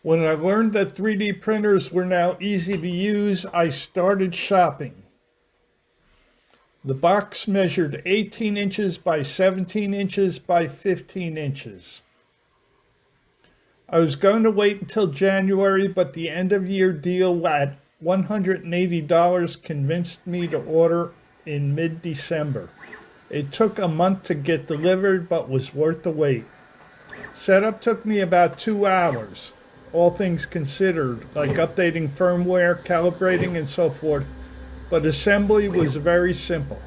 When I learned that 3D printers were now easy to use, I started shopping. The box measured 18 inches by 17 inches by 15 inches. I was going to wait until January, but the end of year deal at $180 convinced me to order in mid December. It took a month to get delivered, but was worth the wait. Setup took me about 2 hours, all things considered, like updating firmware, calibrating, and so forth, but assembly was very simple.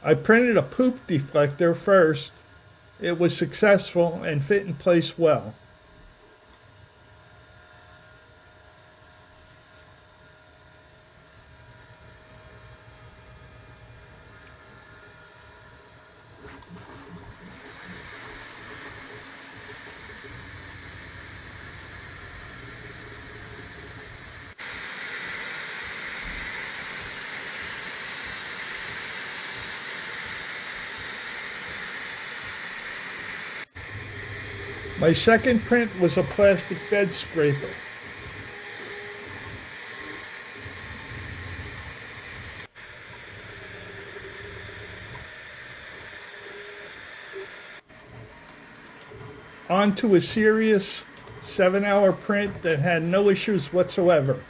I printed a poop deflector first. It was successful and fit in place well. My second print was a plastic bed scraper. Onto a serious 7-hour print that had no issues whatsoever.